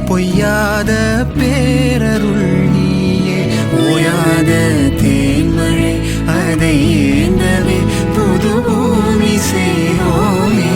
பொய்யாத பேரருள் நீயே, ஓயாத தேன்மழை அதை ஏந்தவே புது பூமி செய்வோமே.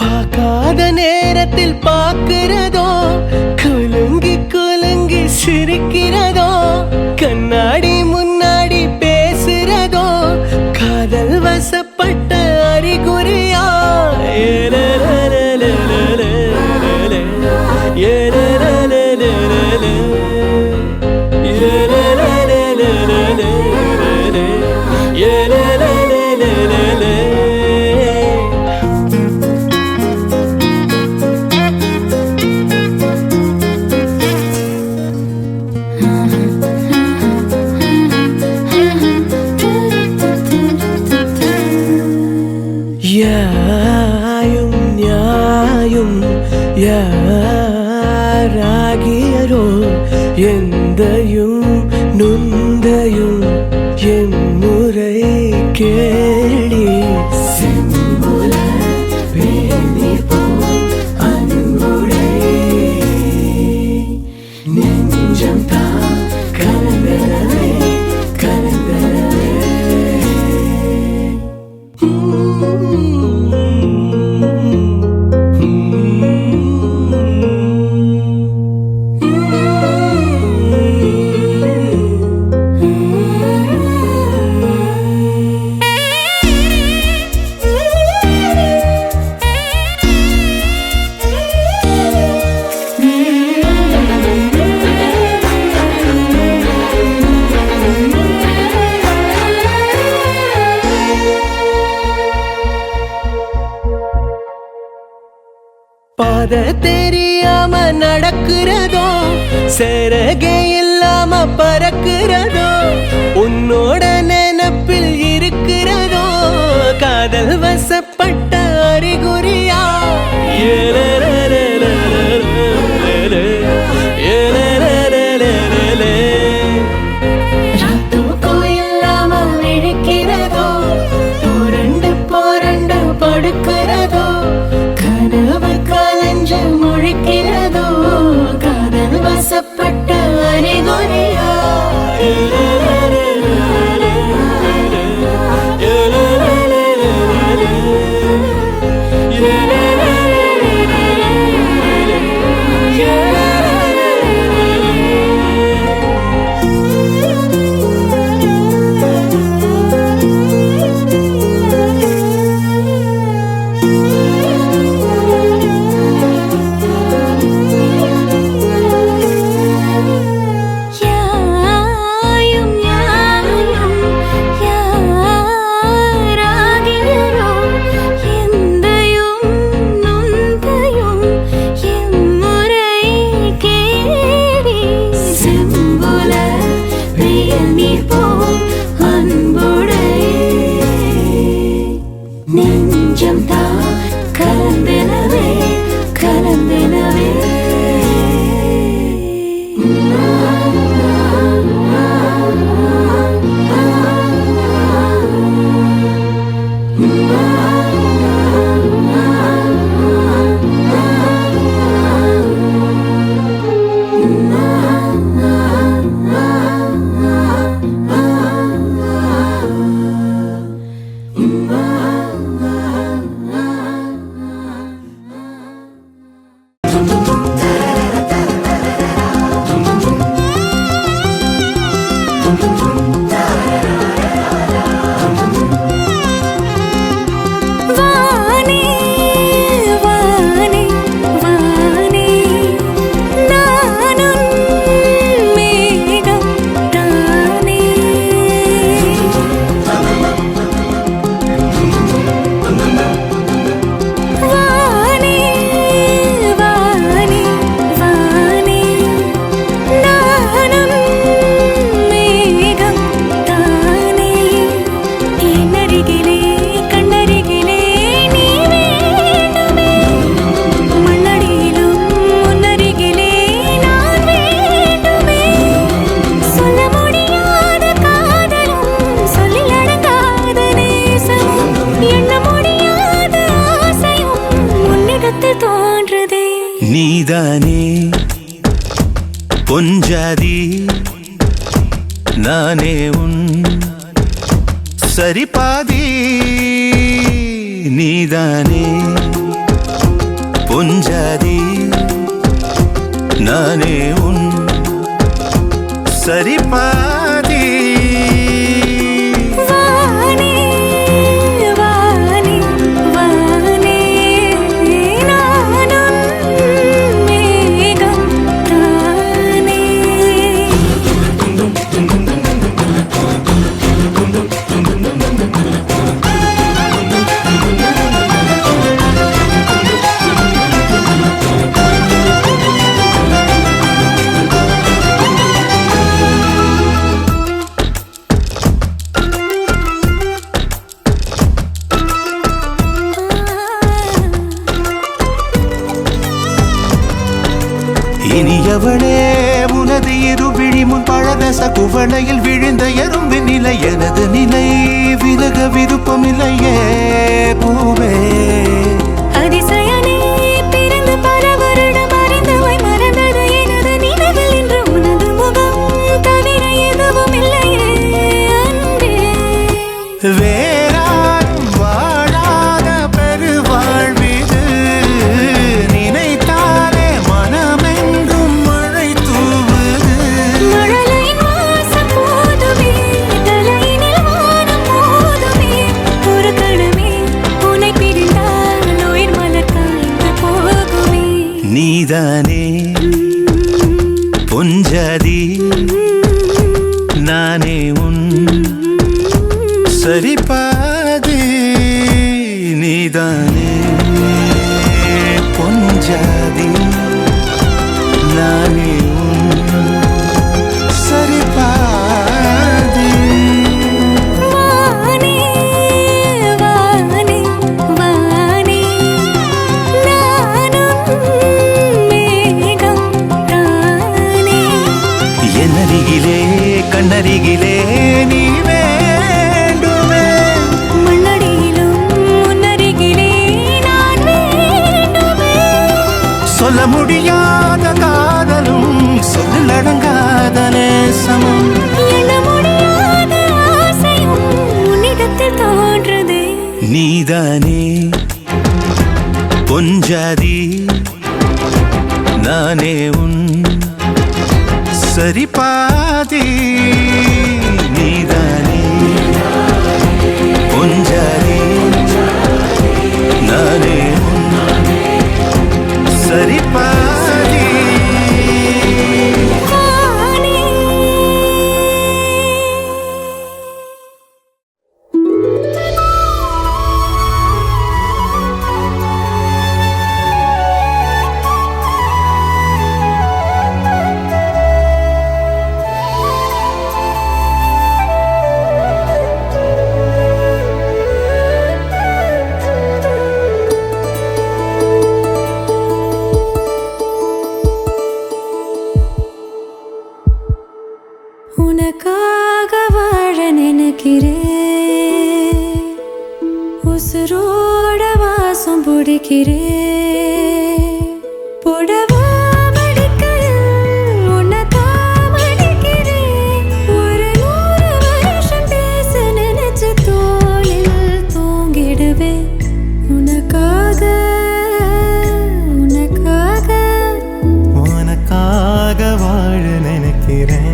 பார்க்காத நேரத்தில் பார்க்கிறதோ, குலுங்கி குலுங்கி சிரிக்கிறதோ, கண்ணாடி முன்னாடி பேசுறதோ, காதல் வசப்பட்ட அறிகுறியா? பாத தெரியாம நடக்கிறதோ சிறகே இல்லாம பறக்கிறதோ உன்னோட நினைப்பில் இருக்கிறதோ காதல் வசப்பட்ட அறிகுறியா படுக்கிறதோ கனவு கலஞ்சு முழிக்கிறதோ காதல் வசப்பட்ட அறிகுறியா நீதானே பொஞ்சாதி நானே உன் சரிபாதி நீதானே பொஞ்சாதி நானே உன் சரிபாதி இனியவளே உனது இருவிழி முன் பழரச குவளையில் விழுந்த எறும்பின் நிலை எனது நிலை விலக விருப்பமில்லையே பூவே அதிசயனே பிறந்து பல வருடம் அறிந்தவை மறந்தது எனது நினைவில் இன்று உனது முகம் தவிர எதுவும் இல்லையே அன்பே வேறாரும் வாழாத பெருவாழ்விது நினைத்தாலே மனமெங்கும் மழை தூவுது மழலையின் வாசம் போதுமே தலையினில் வானம் போதுமே ஒரு கணமே உன்னை பிரிந்தால் உயிர் மலர் காய்ந்து போகுமே நீதானே பொஞ்சாதி நானே உன் சரிபாதி நீதானே பொஞ்சாதி பொஞ்சாதி நானே உன் சரிபாதி. வானே வானே வானே நானும் மேகம் தானே. என்னருகிலே கண்ணருகிலே நீ வேண்டுமே. மண்ணடியிலும் முன்னருகிலே நான் வேண்டுமே. சொல்ல முடியாத காதலும் சொல்லடங்காத நேசமும் எண்ண முடியாத ஆசையும் உன்னிடத்தில் தோன்றுதே. நீதானே பொஞ்சாதி நானே உன் சரிபாதி. நீதானே பொஞ்சாதி நானே உன் சரிபாதி. வானே உனக்காக வாழ நினைக்கிறேன். உசுரோட வாசம் பிடிக்கிறேன். புடவா மடிக்கையில் உன்னைத்தான் மடிக்கிறேன். ஒரு 100 வருஷம் பேச நினைச்ச தோளில் தூங்கிடுவேன். உனக்காக உனக்காக உனக்காக வாழ நினைக்கிறேன்.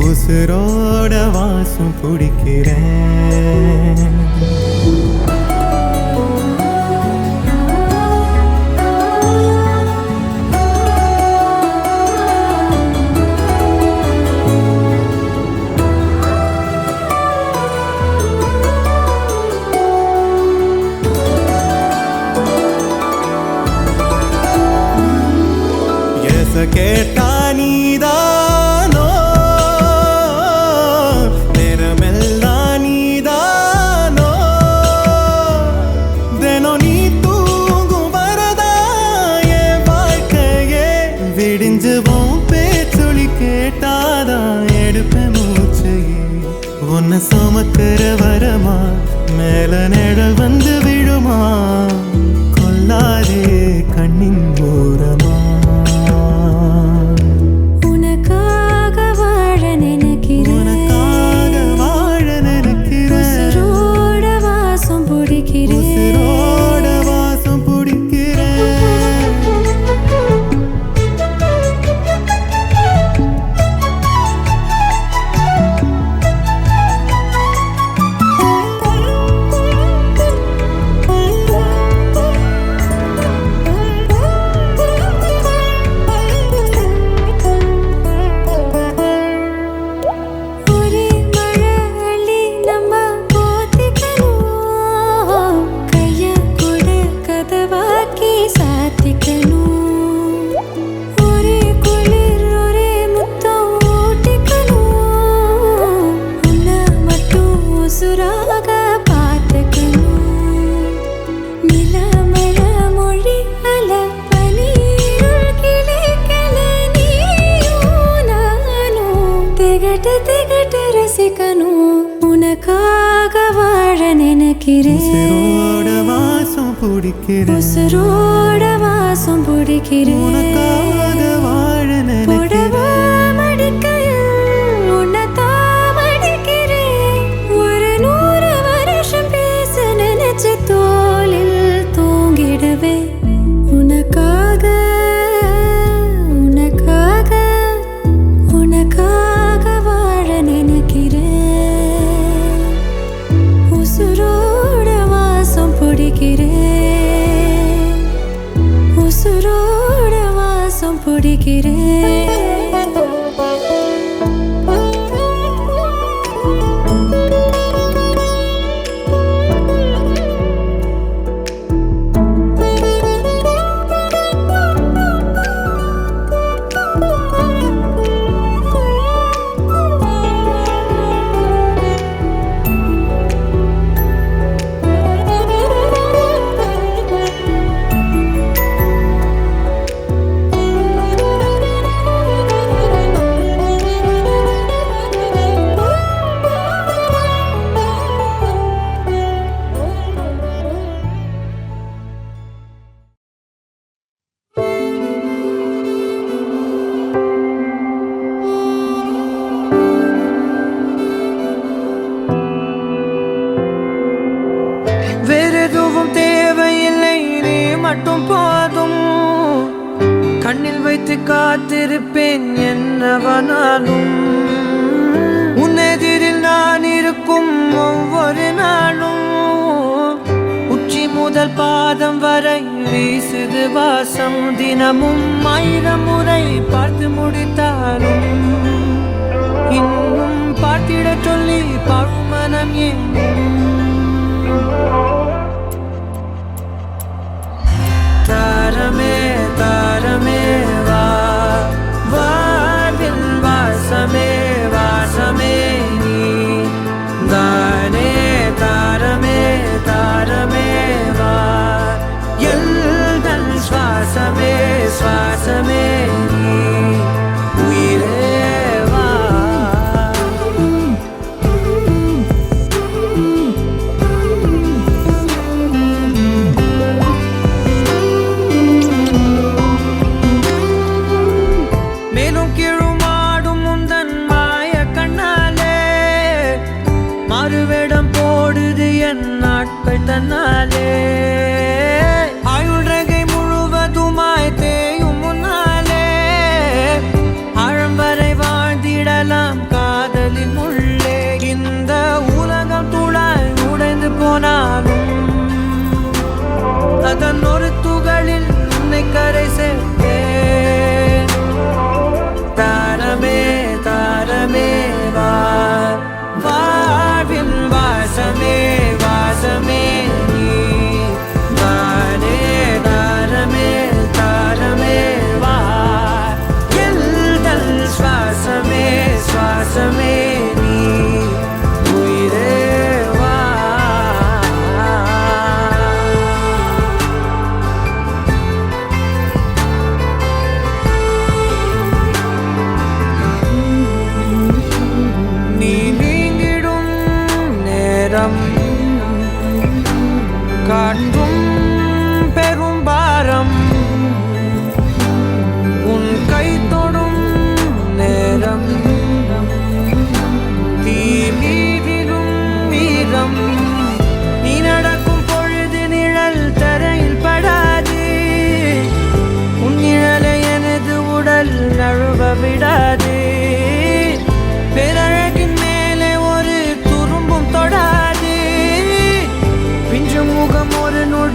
உசுரோட வாசம் பிடிக்கிறேன். கேட்டா நீதானோ நேரமெல்லாம் நீதானோ. தினம் நீ தூங்கும் வரதா என் வாழ்க்கையே. விடிஞ்சுவோம் பேச்சொலி கேட்டாதான் எடுப்பேன் மூச்சையே. உன்னை சுமக்கிற வரமா மேல நிழல் வந்து விழுமா. கொல்லாதே கண்ணின் ஓரமா. உனக்காக வாழ நினைக்கிறேன். உனக்காக வாழ நினைக்கிறேன். உசுரோட வாசம் பிடிக்கிறேன். உசுரோட வாசம் பிடிக்கிறேன். ஒரே மழை அள்ளி நம்ம போத்திக்கணும். கைய கூட கதவாக்கி சாத்திக்கணும். ஒரே குளிர் ஒரே முத்தம் ஊட்டிக்கணும். உன்னை மட்டும் உசுராக பார்த்துக்கணும். நிலமழ மொழி அல பனீருள் கிளைக்கல நீயும் நானும் திகட்டு திகட்டு ரசிக்கணும். உனக்காக வாழ நினைக்கிறேன். உசுரோட வாசம் பிடிக்கிறேன். உசுரோட வாசம் பிடிக்கிறேன். உனக்காக வாழ புடவா நினைக்கிறேன். மடிக்கையில் உன்னைத்தான் மடிக்கிறேன். ஒரு 100 வருஷம் பேச நினைச்ச தோளில் தூங்கிடுவேன். உனக்காக உனக்காக உனக்காக வாழ நினைக்கிறேன். உசுரோட வாசம் பிடிக்கிறேன். உசுரோட வாசம் பிடிக்கிறேன். மட்டும் போதும் கண்ணில் வைத்து காத்திருப்பேன் என்னவனாலும் உன்னெதிரில் நான் இருக்கும் ஒவ்வொரு நாளும் உச்சி முதல் பாதம் வரை வீசுது வாசம் தினமும் 1000 முறை பார்த்து முடித்தாலும் இன்னும் பார்த்திட சொல்லி பழுமனம் ஏன் தாரமே தாரமே வா வாழ்வில் வாசமே வாசமே நீ தானே தாரமே தாரமே வா எல்தல் சுவாசமே சுவாசமே நீ உயிரே வா மேலும் கீழுமாடும் முந்தன் மாய கண்ணாலே மாறுவேடம் போடுது என் நாட்கள் தன்னாலே ஆயுள் ரகை முழுவதுமாய் தேயும் முன்னாலே ஆழம் வரை வாழ்ந்திடலாம் காதலின் உள்ளே இந்த உலகம் துளாய் உடைந்து போனாலும் அதன் ஒரு துகளில் உன்னை கரை சேர்த்தேன் தாரமே தாரமே வா வாழ்வில் வாசமே வாசமே நீ தானே தாரமே தாரமே வா எல்தல் சுவாசமே சுவாசமே நீ உயிரே வா நீ நீங்கிடும் நேரம் காற்றும் பெரும் பாரம் உன் கை தொடும் நேரம் தீ மீதிடும் வீரம் நீ நடக்கும் பொழுது நிழல் தரையில் படாது உன் நிழலை எனது உடல் நழுவ விடாது பேரழகின் மேலே ஒரு துரும்பும் தொடாது பிஞ்சு முகம் ஒரு நொடி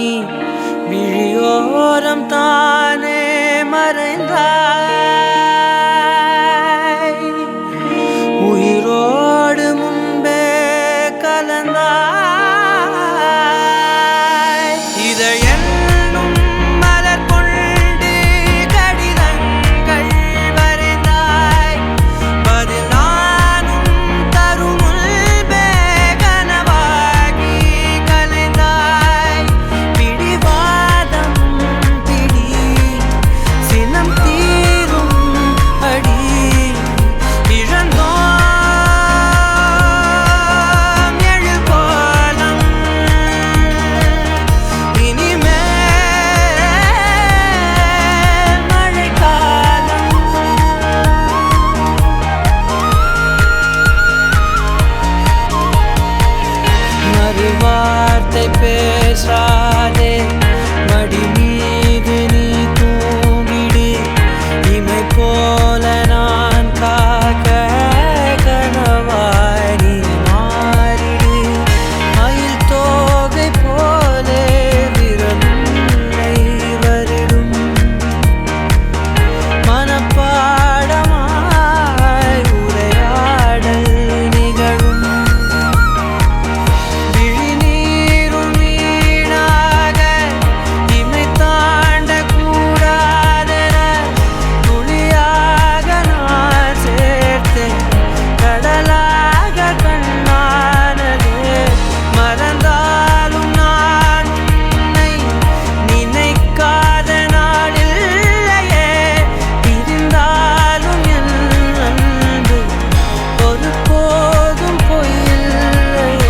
நீ விழியோரம் தானே மறைந்தாய் உயிரோடு முன்பே கலந்தாய் இதழென்னும் மலர் கொண்டு கடிதங்கள் வரைந்தாய் பதில் நானும் தரும் முன்பே கனவாகி கலைந்தாய் பிடிவாதம் பிடி சினம் தீரும் அடி இழந்தோம் எழில் கோலம் இனிமேல் மழைக்காலம் மறுவார்த்தை பேசாதே மடி மீது நீ தூங்கிடு இமை போல நான் காக்க கனவாய் நீ மாறிடு மயில் தோகை போலே விரலை வருடும் மனப்பாடமாய் உரையாடல் நிகழும் விழிநீரும் வீணாக இமை தாண்ட கூடாதென துளியாக நான் சேர்த்தேன் கடலாக கண்ணானதே மறந்தாலும் நான் உன்னை நினைக்காத நாளில்லையே பிரிந்தாலும் என் அன்பு ஒருபோதும் பொய்யில்லையே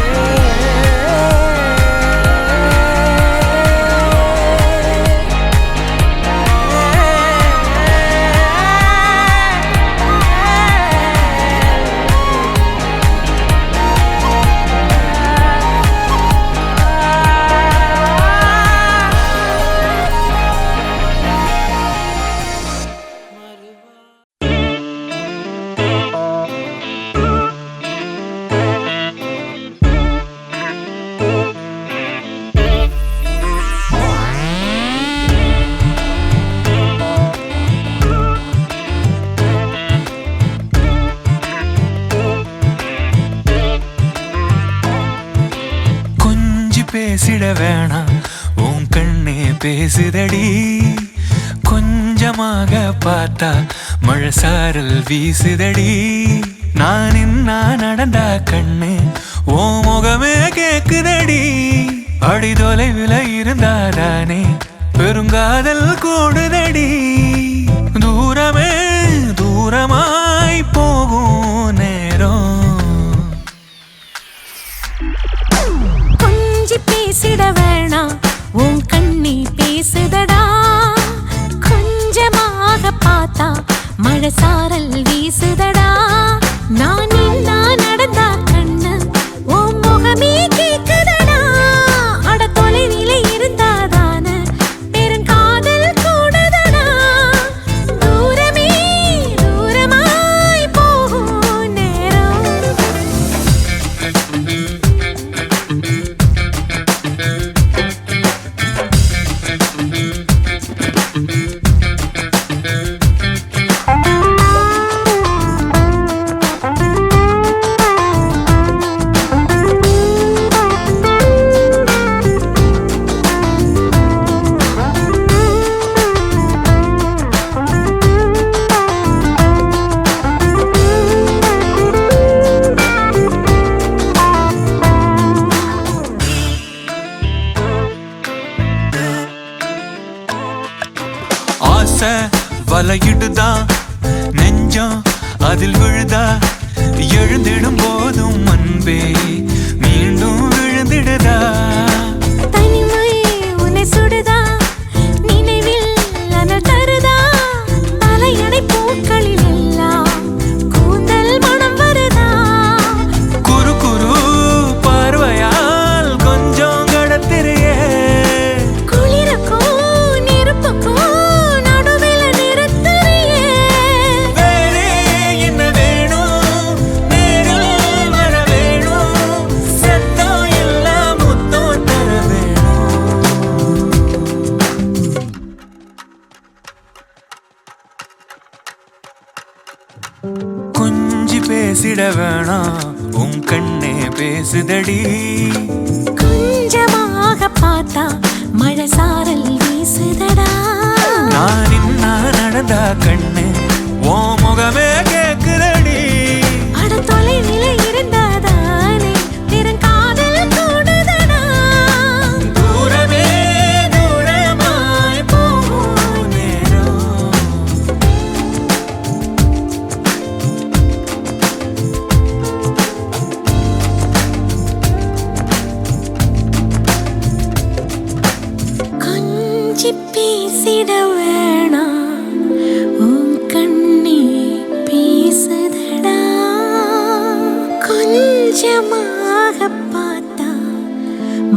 கொஞ்சி பேசிட வேணாம் உன் கண்ணே பேசுதடி கொஞ்சமாக பார்த்தா மழை சாரல் வீசுதடி நான் இன்னா நடந்தா கண்ணு ஓ முகமே கேக்குதடி அடி தொலைவில் இருந்தாதானே பெருங்காதல் கூடுதடி தூரமே தூரமாய் போகும் நேரம் கொஞ்சி பேசிட வேணாம் உன் கண்ணி பேசுதடா கொஞ்சமாக பார்த்தா மழை சாரல் வீசுதடா நான் நின்னா நடந்தா கண்ணு உன் முகமே கேக்குதடா அட தொலைவில இருந்தாதான பெருங்காதல் கூடுதடா தூரமே தூரமாய் போகும் நேரம் ஆசை வலையிடுதா நெஞ்சம் அதில் விழுதா எழுந்திடும் போதும் அன்பே மீண்டும் விழுந்திடுதா தனிமை உன்னை சுடுதா நினைவில் அனல் தருதா தலையணை பூக்களில் எல்லாம் கூந்தல் மனம் வருதா குறு குறு பார்வையால் கொஞ்சம் கடத்திரியே குளிருக்கும் நெருப்புக்கும் நடுவில் நிறுத்தறியே வேறே என்ன வேணும் நேரில் வர வேணும் சத்தம் எல்லாம் முத்தம் வேணாம் உன் கண்ணே பேசுதடி. கொஞ்சமாக பார்த்தா மழை சாரல் வீசுதடா. நான் நின்னா நடந்தா கண்ணு ஓ முகமே கேக்குதடி. அட தொலைநில இருந்தாதானே பெருங்காதல் கூடுதடா. தூரமே தூரமாய் போகும் நேரம். கொஞ்சி பேசிட வேணாம் உன் கண்ணே பேசுதடா. கொஞ்சமாக பார்த்தா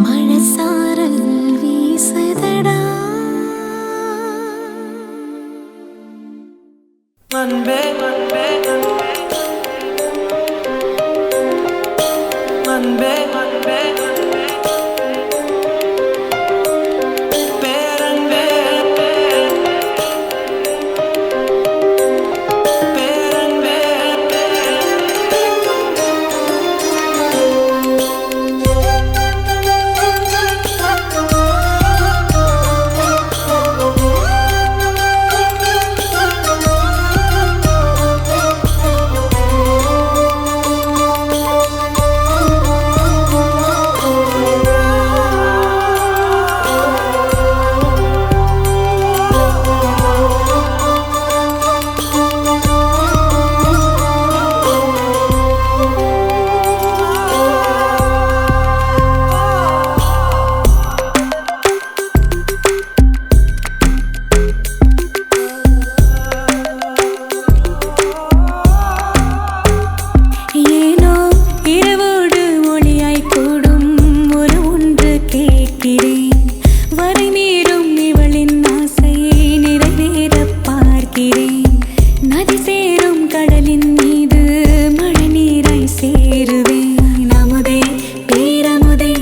மழை சாரல் வீசுதடா. அன்பே அன்பே அன்பே அன்பே பேரன்பே பேரன்பே ஏனோ இரவோடு ஒளியாய் கூடும் ஒரு ஒன்று கேட்கிறேன். வரை மீறும் இவளின் ஆசையை நிறைவேற பார்க்கிறேன். நதி சேரும் கடலின் மீது மழை நீராய் சேருவேன். அமுதே பேரமுதே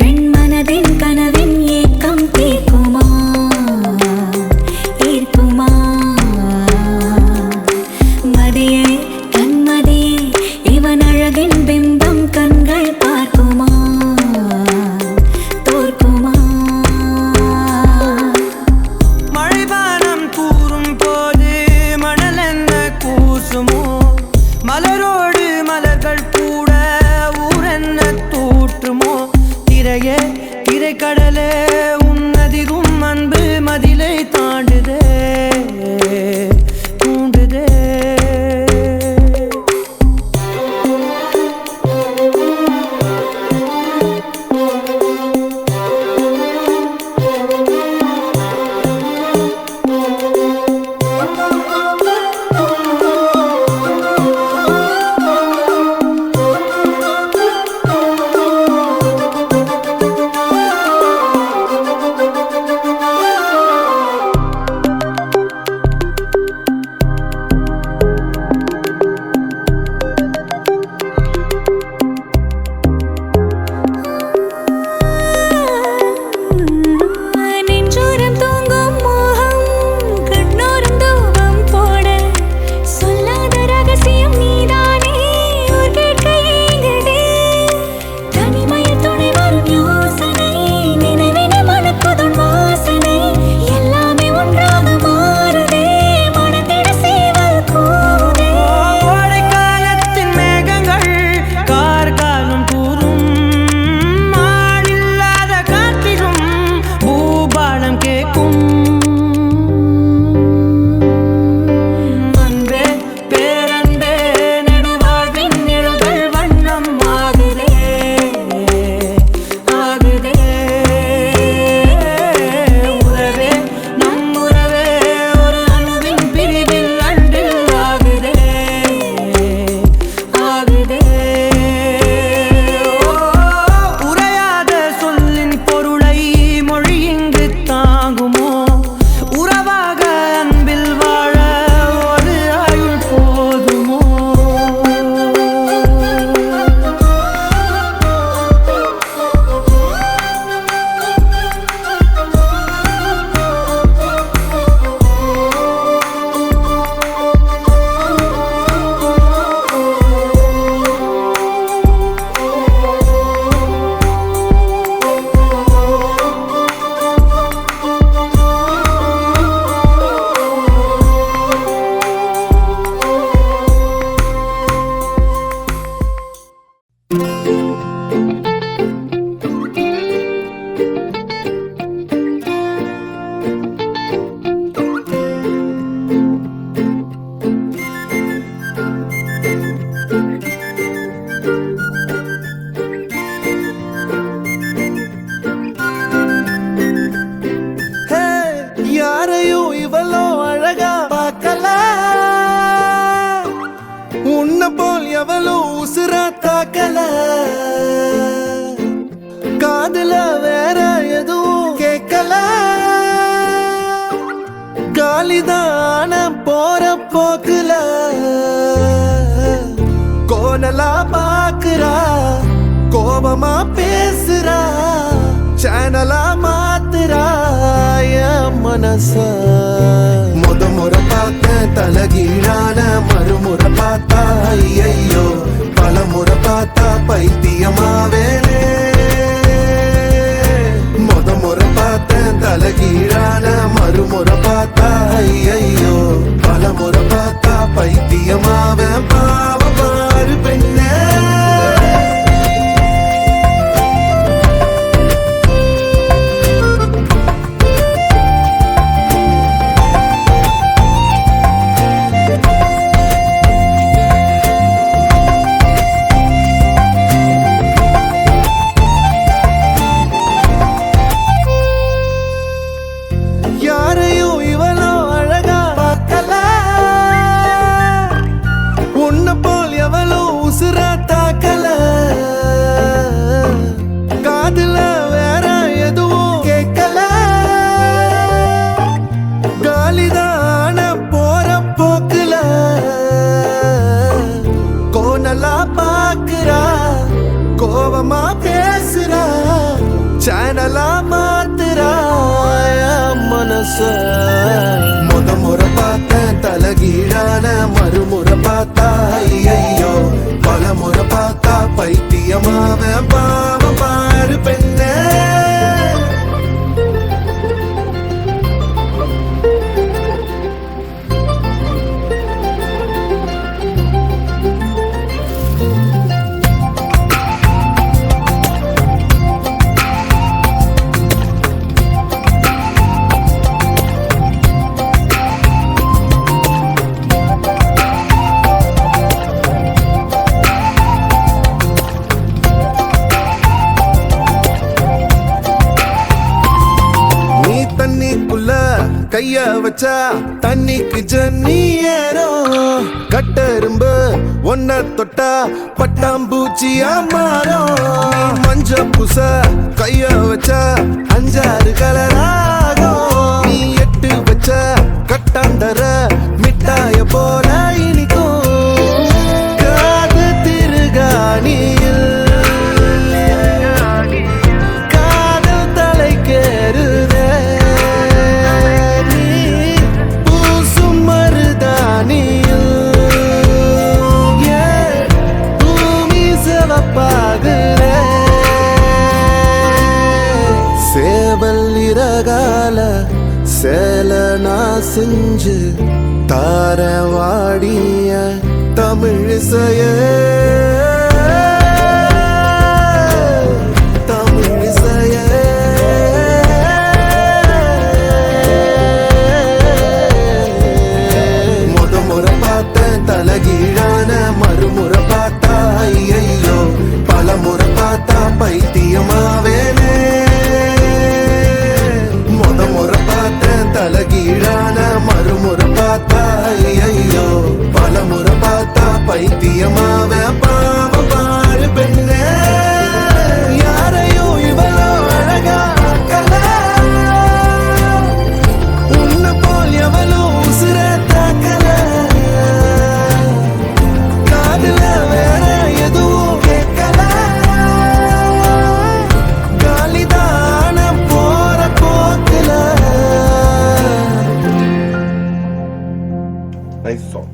பெண் மனதின் கனவின் ஏக்கம் தீர்க்குமா தீர்க்குமா. மதியே கண்மதியே இவன் அழகின் பிம்பம் கண்கள் பார்க்குமா தோற்குமா. மழைபானம் கூறும் போது மணல் என்ன கூசுமோ. மலரோடு மலர்கள் கூட ஊரென்ன தூற்றுமோ. திரையே திரைக்கடலே உன்னதிரும் அன்பு மதிலை தாண்டுதே தூண்டுதே. காலிதான போற போக்குல கோணலா பாக்குறா, கோபமா பேசுறா, சேனலா மாத்துறா என் மனச. முறை பார்த்த தலகீழான மறுமுறை பார்த்தா ஐயோ, பல முறை பார்த்தா பைத்தியமாவேனே. முறை பார்த்த தலகீழான மறுமுறை பார்த்தா ஐயோ, பல முறை பார்த்தா பைத்தியமாவேன். பாவ பாரு பெண்ணே. கோபமா பேசுறா, சேனலா மாத்துறா மனச. முறை பார்த்த தலகீழான மறுமுறை பார்த்தா ஐயோ, பல முறை பார்த்தா பைத்தியமாவ. பாவ பாரு பெண்ணே. கைய வச்சா தண்ணிக்கு ஜன்னி ஏறும், கட்டெரும்பு ஒன்ன தொட்டா பட்டாம்பூச்சியா மாறும். மஞ்ச பூச கைய வச்சா 5-6 கலராகும். நீ 8 வச்ச கட்டாந்தர மிட்டாய போல இனிக்கும். காது திருகாணியில் காதல் தலைக்கேறுதே. சேவல் இரகால சேல நான் செஞ்சு தார வாடிய தமிழிசைய. முறை பார்த்த தலகீழான மறுமுறை பார்த்தா ஐயோ, பல முறை பார்த்தா பைத்தியமாவேனே. முறை பார்த்த தலகீழான மறுமுறை பார்த்தா ஐயோ, பல முறை பார்த்தா பைத்தியமாவ. பாவ பாரு பெண்ணே. யாரையோ இவளோ அழகா உன்ன போல் எவளோ உசுர தாக்கல. காதுல வேற எதுவும் கேட்கல. காலிதான போற போக்குல. Nice song.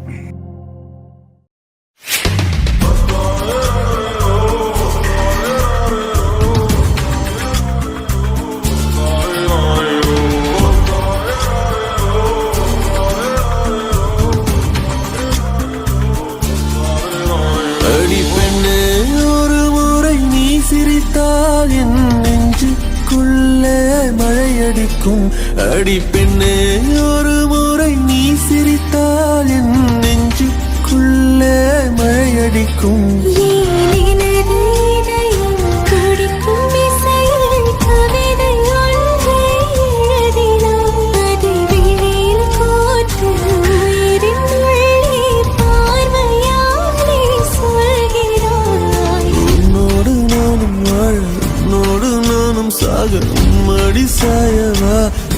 அடி பெண்ணே, ஒரு முறை நீ சிரித்தால் என் நெஞ்சுக்குள்ளே மழையடிக்கும். அடி பெண்ணே, ஒரு முறை நீ சிரித்தால் என் நெஞ்சுக்குள்ளே மழையடிக்கும்.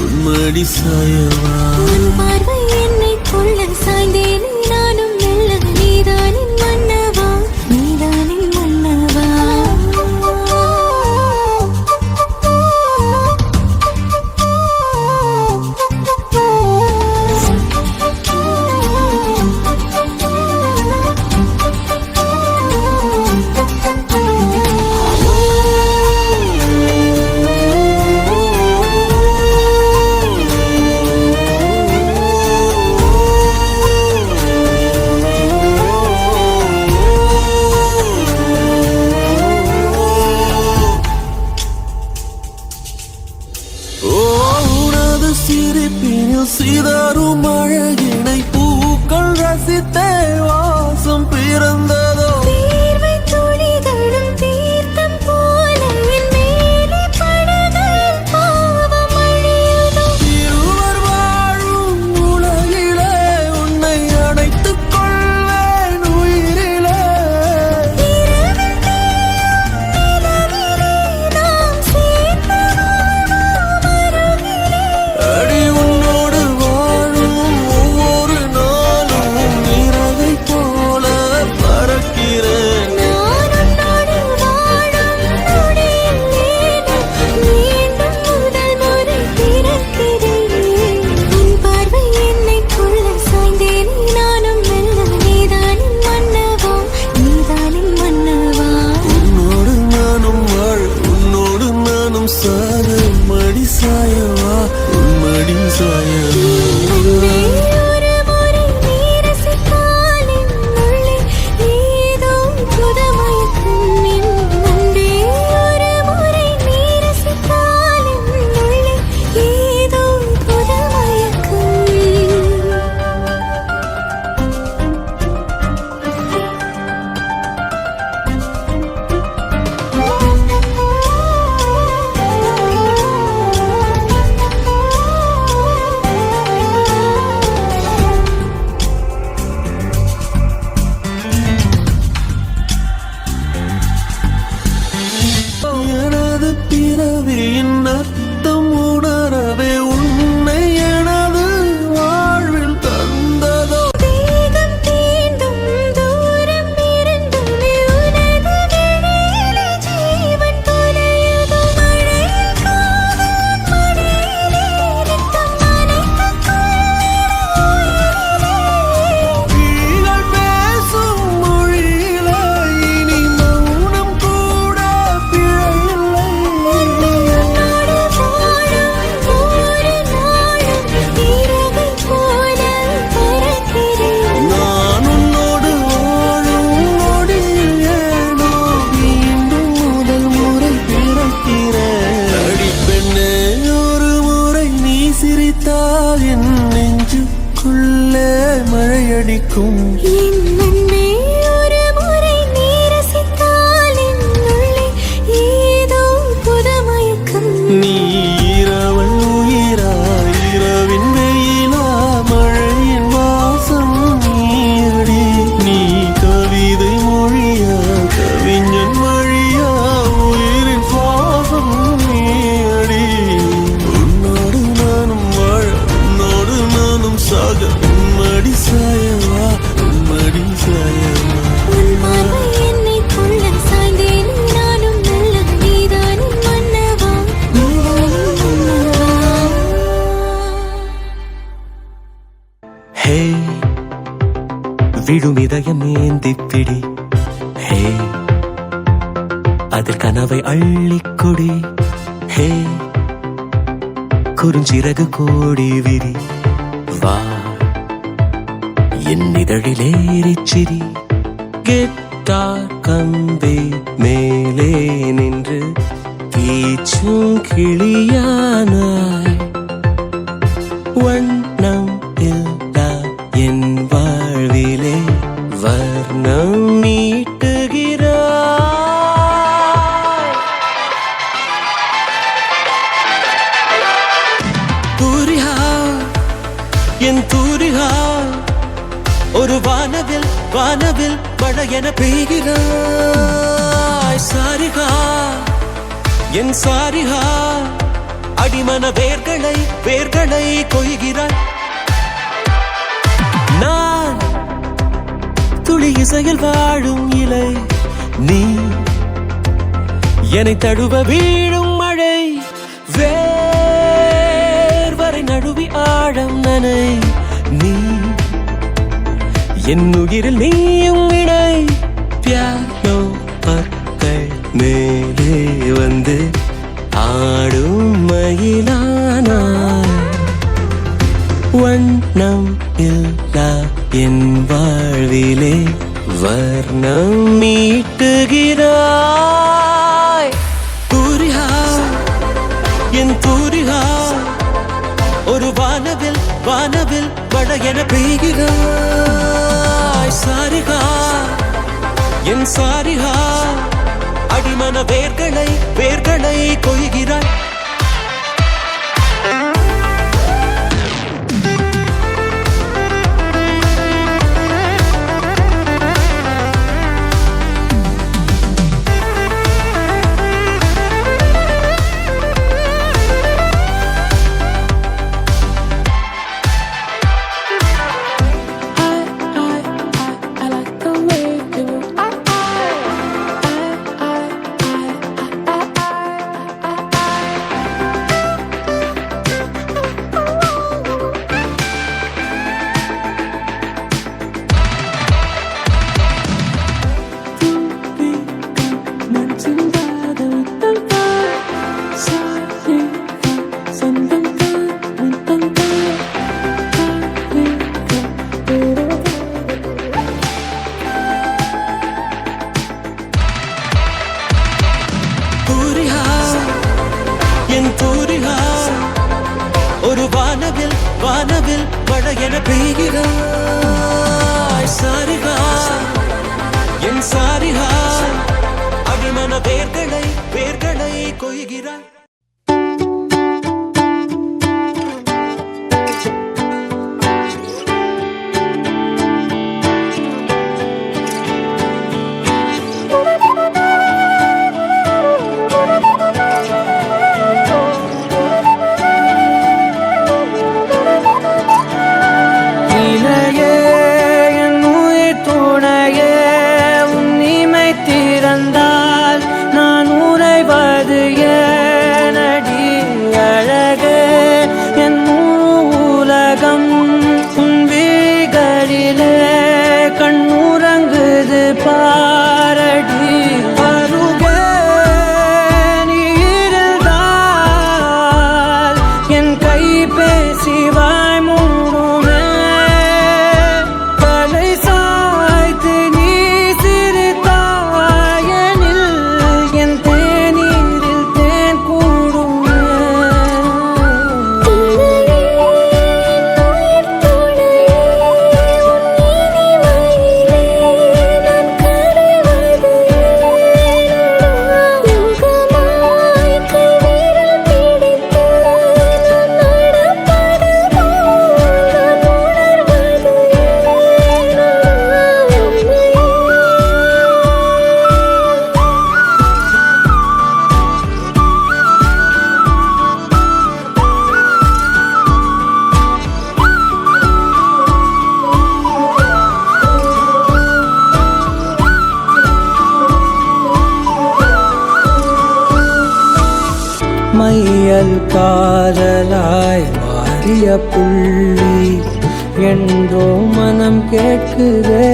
உன்மடி சாயவா ஒரு சிரிப்பினில் சிதறும் அழகினை பூக்கள் ரசித்தே வாசம் பிறந்ததோ தீர்வை துளிகளும் தீர்த்தம் போல என் மேலே படுகையில் பாவம் அழியுதோ இருவர் வாழும் உலகிலே உன்னை அணைத்துக் கொள்வேன் உயிரிலே இரவில் தேயும் நிலவிலே நாம் சேர்ந்து வாழ்வோம் அருகிலே அடி உன்னோடு வாழும் ஒவ்வொரு நாளும் இரவை போல பறக்கிறேன் நான் உன்னோடு வாழும் நொடியில் மீண்டும் முதல் முறை பிறக்கிறேன் உன் பார்வை என்னை கொள்ள சாய்ந்தேன் நானும் மெல்ல நீதானின் மன்னவா நீதானின் மன்னவா உன்னோடு நானும் வாழ் உன்னோடு நானும் சாக மடி சாயவா உன் மடி சாயவா ஒரு முறை நீ ரசித்தால் என் உள்ளே ஏதோ புது மயக்கம் என் அன்பே ஒரு முறை நீ ரசித்தால் என் உள்ளே ஏதோ புது மயக்கம் எனது பிறவியின் அர்த்தம் உணரவே உன்னை எனது வாழ்வில் தந்ததோ வேகம் தீண்டும் தூரம் இருந்துமே உனது விழியிலே ஜீவன் தொலையுதோ மழையில் காதல் மடியிலே ரத்தம் நனைத்துக் கொள்ளும் விழிகள் பேசும் மொழியிலே இனி மௌனம் கூட பிழையில்லை உன்னோடு வாழும் ஒவ்வொரு நாளும் இரவை போல பறக்கிறேன் நான் உன்னோடு வாழும் நொடியில் ஏனோ மீண்டும் முதல் முறை பிறக்கிறேன் அடி பெண்ணே ஒரு முறை நீ சிரித்தால் என் நெஞ்சுக்குள்ளே மழையடிக்கும் என் அன்பே ஒரு முறை நீ ரசித்தால் என் உள்ளே ஏதோ புது மயக்கம் நீ இரவல் உயிரா இரவின் வெயிலா மழையின் வாசம் நீயடி நீ கவிதை மொழியா கவிஞன் மொழியா உயிரின் சுவாசம் நீயடி உன்னோடு நானும் வாழ உன்னோடு நானும் சாக உம்மடி சாயவா உம்மடி சாயவா உன் பார்வை என்னை கொள்ள சாய்ந்தேன் நானும் நல்ல நீதானின் மன்னவா நீதானின் மன்னவா ஹே விடும் இதயம் ஏந்திப்பிடி ஹே அதில் கனவை அள்ளிக்கொடி ஹே குறுஞ்சிறகு கோடி விரி வா என் இதழிலேறிச்சிரி கெட்டார் கம்பி மேலே நின்று கீச்சும் கிளியானாய் வண்ணம் இல்லா என் வாழ்விலே வர்ணம் நீட்டுகிறாய் தூரிகா என் தூரிகா ஒரு வானவில் வானவில் மழை என பெய்கிறாய் சாரிகா என் சாரிகா அடிமன வேர்களை வேர்களை கொய்கிறாய் நான் துளி இசையில் வாழும் இலை நீ என்னை தழுவ வீழும் மழை வேர்வரை நழுவி ஆழம் நனை நீ என் உயிரில் நீயும் இணை பியானோ பற்கள் மேலே வந்து ஆடும் மயிலானாய் வண்ணம் இல்லா என் வாழ்விலே வர்ணம் மீட்டுகிறாய் தூரிகா என் தூரிகா ஒரு வானவில் வானவில் வட என பெய்கிறாய் சாரிகா என் சாரிகா அடிமன வேர்களை வேர்களை கொய்கிறாய் ஒரு வானவில் வானவில் வட என பெய்கிறாய் சாரிகா என் சாரிகா அடிமன வேர்களை வேர்களை கொய்கிறாய் மையல் காதலாய் மாறிய புள்ளி என்றோ மனம் கேட்குதே